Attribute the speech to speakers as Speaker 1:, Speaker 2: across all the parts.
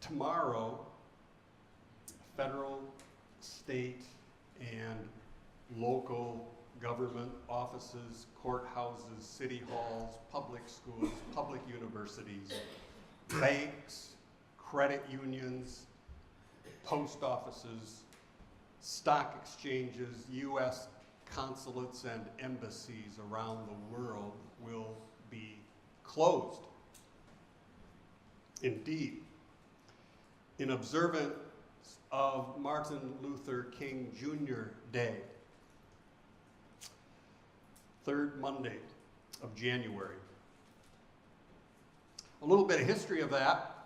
Speaker 1: Tomorrow, federal, state, and local government offices, courthouses, city halls, public schools, public universities, banks, credit unions, post offices, stock exchanges, U.S. consulates and embassies around the world will be closed. Indeed, in observance of Martin Luther King Jr. Day, third Monday of January. A little bit of history of that.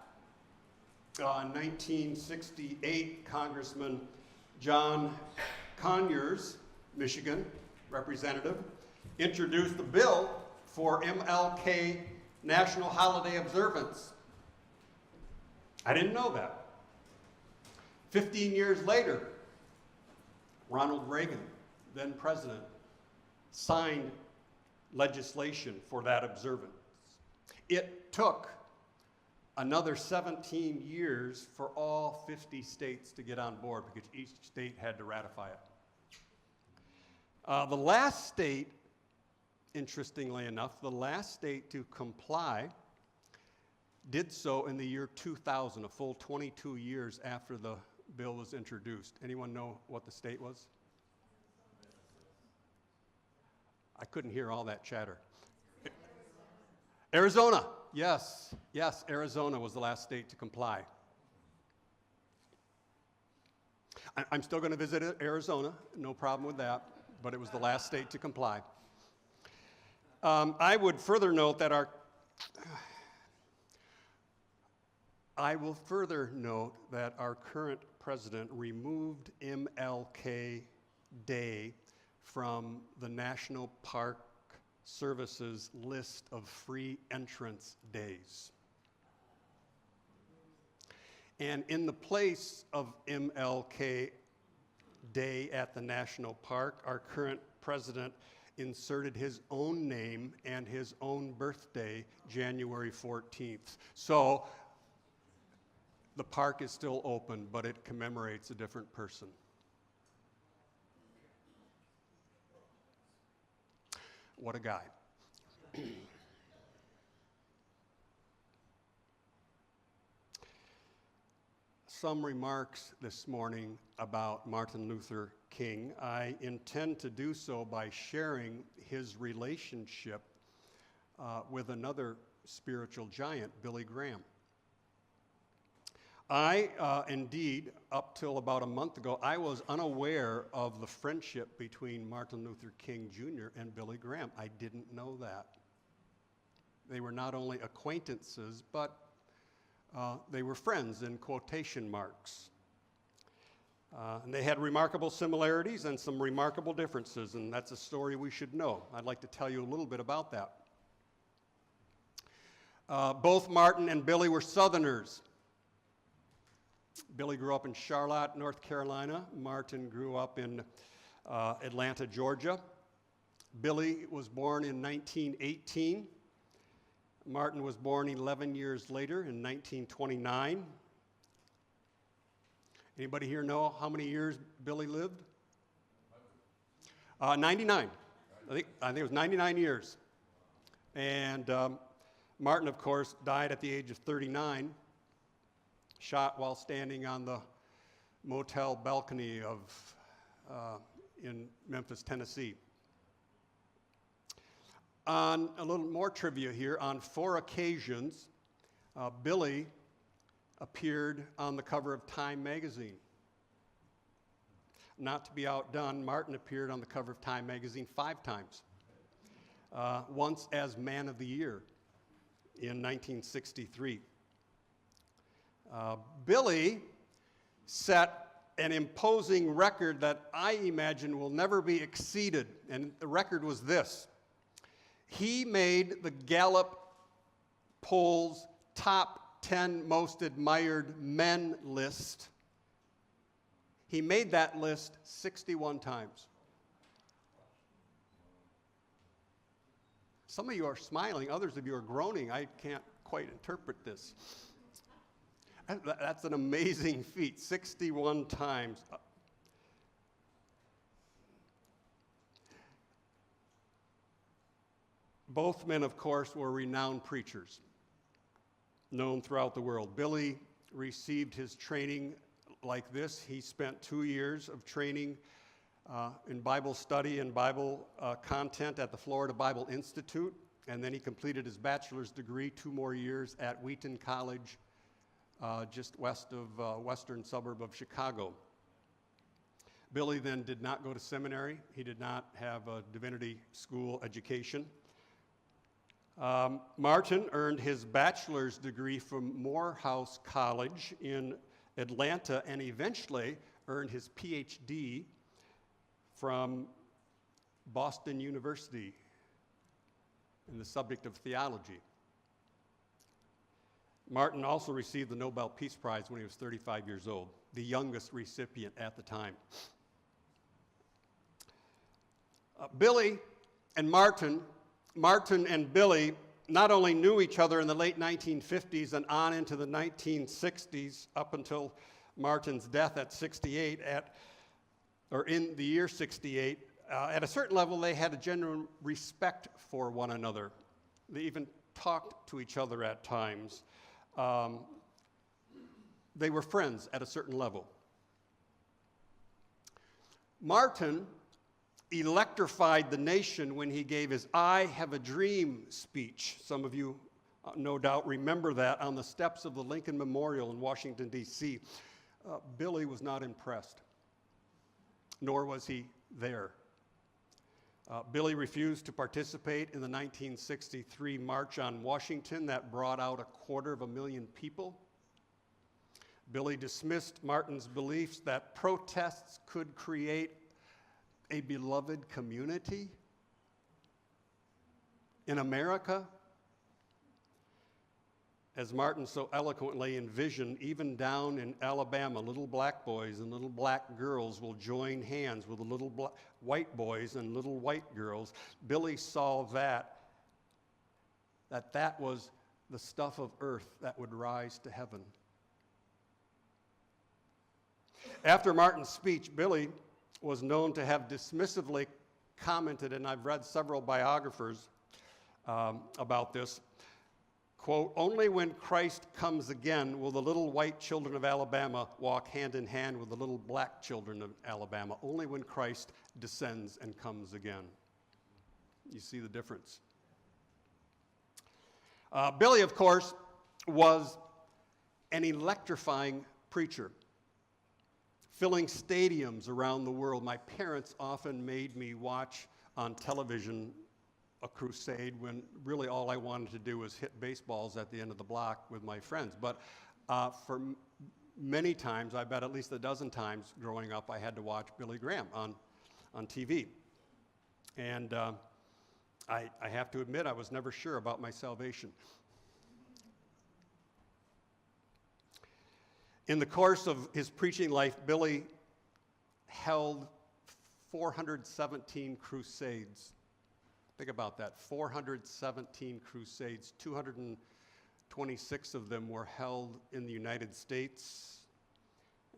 Speaker 1: In 1968, Congressman John Conyers, Michigan representative, introduced a bill for MLK National Holiday Observance. I didn't know that. 15 years later, Ronald Reagan, then president, signed legislation for that observance. It took another 17 years for all 50 states to get on board because each state had to ratify it. The last state, interestingly enough, the last state to comply did so in the year 2000, a full 22 years after the bill was introduced. Anyone know what the state was? I couldn't hear all that chatter. Arizona, yes, Arizona was the last state to comply. I'm still going to visit Arizona, no problem with that, but it was the last state to comply. I would further note that our current president removed MLK Day from the National Park Service's list of free entrance days. And in the place of MLK Day at the National Park, our current president inserted his own name and his own birthday, January 14th. So the park is still open, but it commemorates a different person. What a guy. Some remarks this morning about Martin Luther King. I intend to do so by sharing his relationship with another spiritual giant, Billy Graham. Indeed, up till about a month ago, I was unaware of the friendship between Martin Luther King Jr. and Billy Graham. I didn't know that. They were not only acquaintances, but they were friends in quotation marks. And they had remarkable similarities and some remarkable differences, and that's a story we should know. I'd like to tell you a little bit about that. Both Martin and Billy were Southerners. Billy grew up in Charlotte, North Carolina. Martin grew up in Atlanta, Georgia. Billy was born in 1918. Martin was born 11 years later in 1929. Anybody here know how many years Billy lived? 99. I think it was 99 years. And Martin, of course, died at the age of 39. Shot while standing on the motel balcony in Memphis, Tennessee. On a little more trivia here, on 4 occasions, Billy appeared on the cover of Time magazine. Not to be outdone, Martin appeared on the cover of Time magazine 5 times. Once as Man of the Year in 1963. Billy set an imposing record that I imagine will never be exceeded, and the record was this. He made the Gallup poll's top 10 most admired men list. He made that list 61 times. Some of you are smiling, others of you are groaning. I can't quite interpret this. That's an amazing feat, 61 times. Both men, of course, were renowned preachers, known throughout the world. Billy received his training like this. He spent 2 years of training in Bible study and Bible content at the Florida Bible Institute, and then he completed his bachelor's degree 2 more years at Wheaton College, just west of western suburb of Chicago. Billy then did not go to seminary. He did not have a divinity school education. Martin earned his bachelor's degree from Morehouse College in Atlanta and eventually earned his PhD from Boston University in the subject of theology. Martin also received the Nobel Peace Prize when he was 35 years old, the youngest recipient at the time. Billy and Martin and Billy not only knew each other in the late 1950s and on into the 1960s, up until Martin's death at 68, in the year 68, at a certain level they had a genuine respect for one another. They even talked to each other at times. They were friends at a certain level. Martin electrified the nation when he gave his I Have a Dream speech. Some of you no doubt remember that on the steps of the Lincoln Memorial in Washington, D.C. Billy was not impressed, nor was he there. Billy refused to participate in the 1963 March on Washington that brought out 250,000 people. Billy dismissed Martin's beliefs that protests could create a beloved community in America. As Martin so eloquently envisioned, even down in Alabama, little black boys and little black girls will join hands with the little white boys and little white girls. Billy saw that was the stuff of earth that would rise to heaven. After Martin's speech, Billy was known to have dismissively commented, and I've read several biographers about this, quote, "Only when Christ comes again will the little white children of Alabama walk hand in hand with the little black children of Alabama. Only when Christ descends and comes again." You see the difference. Billy, of course, was an electrifying preacher, filling stadiums around the world. My parents often made me watch on television a crusade when really all I wanted to do was hit baseballs at the end of the block with my friends. But for many times, I bet at least a dozen times growing up, I had to watch Billy Graham on TV. And I have to admit, I was never sure about my salvation. In the course of his preaching life, Billy held 417 crusades. Think about that, 417 crusades. 226 of them were held in the United States,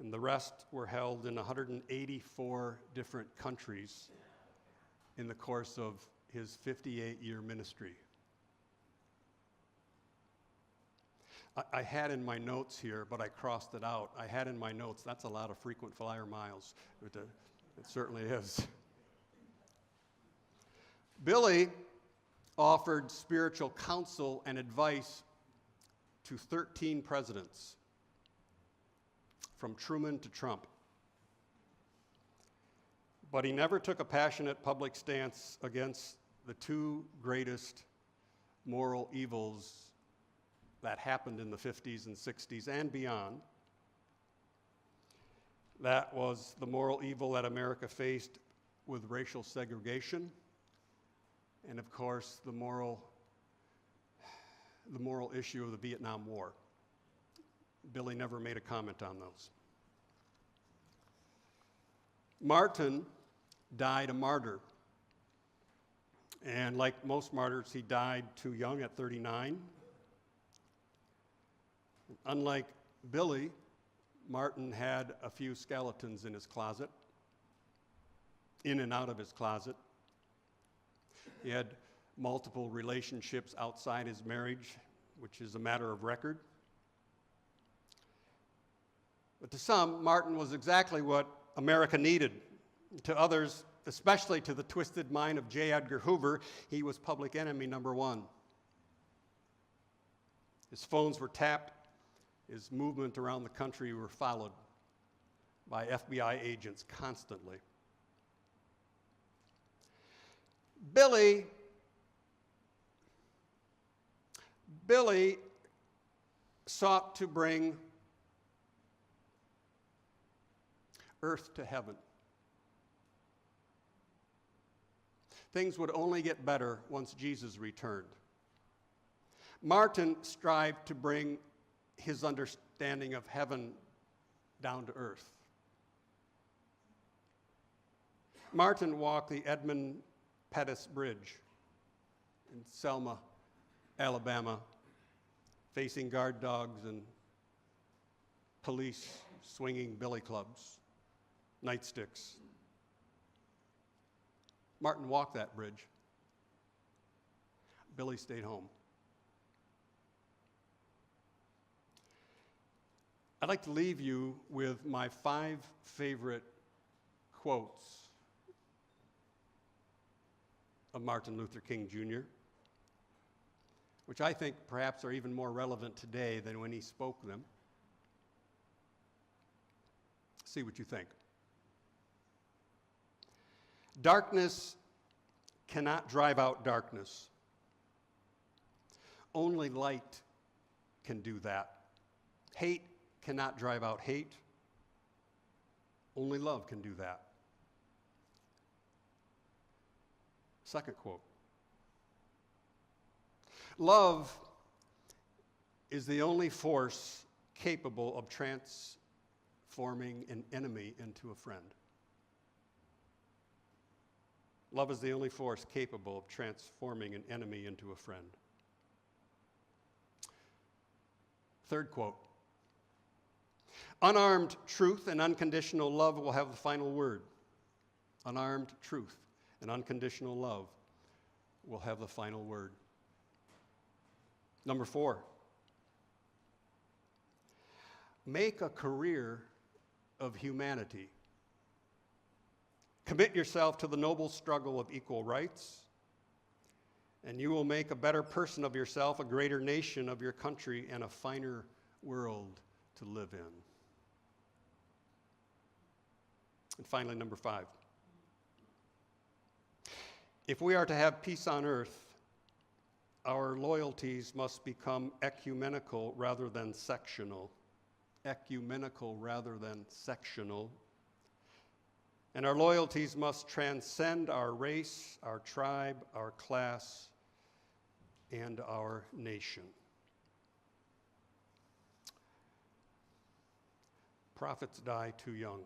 Speaker 1: and the rest were held in 184 different countries in the course of his 58-year ministry. I had in my notes here, but I crossed it out. I had in my notes, that's a lot of frequent flyer miles. It certainly is. Billy offered spiritual counsel and advice to 13 presidents, from Truman to Trump. But he never took a passionate public stance against the two greatest moral evils that happened in the 50s and 60s and beyond. That was the moral evil that America faced with racial segregation, and of course the moral issue of the Vietnam War. Billy never made a comment on those. Martin died a martyr, and like most martyrs, he died too young at 39. Unlike Billy Martin had a few skeletons in his closet, in and out of his closet. He had multiple relationships outside his marriage, which is a matter of record. But to some, Martin was exactly what America needed. To others, especially to the twisted mind of J. Edgar Hoover, he was public enemy number one. His phones were tapped. His movement around the country were followed by FBI agents constantly. Billy sought to bring earth to heaven. Things would only get better once Jesus returned. Martin strived to bring his understanding of heaven down to earth. Martin walked the Edmund Pettus Bridge in Selma, Alabama, facing guard dogs and police swinging billy clubs, nightsticks. Martin walked that bridge. Billy stayed home. I'd like to leave you with my 5 favorite quotes of Martin Luther King Jr., which I think perhaps are even more relevant today than when he spoke them. See what you think. Darkness cannot drive out darkness. Only light can do that. Hate cannot drive out hate. Only love can do that. Second quote. Love is the only force capable of transforming an enemy into a friend. Love is the only force capable of transforming an enemy into a friend. Third quote. Unarmed truth and unconditional love will have the final word. Unarmed truth and unconditional love will have the final word. Number 4. Make a career of humanity. Commit yourself to the noble struggle of equal rights, and you will make a better person of yourself, a greater nation of your country, and a finer world to live in. And finally, number 5. If we are to have peace on earth, our loyalties must become ecumenical rather than sectional. Ecumenical rather than sectional. And our loyalties must transcend our race, our tribe, our class, and our nation. Prophets die too young.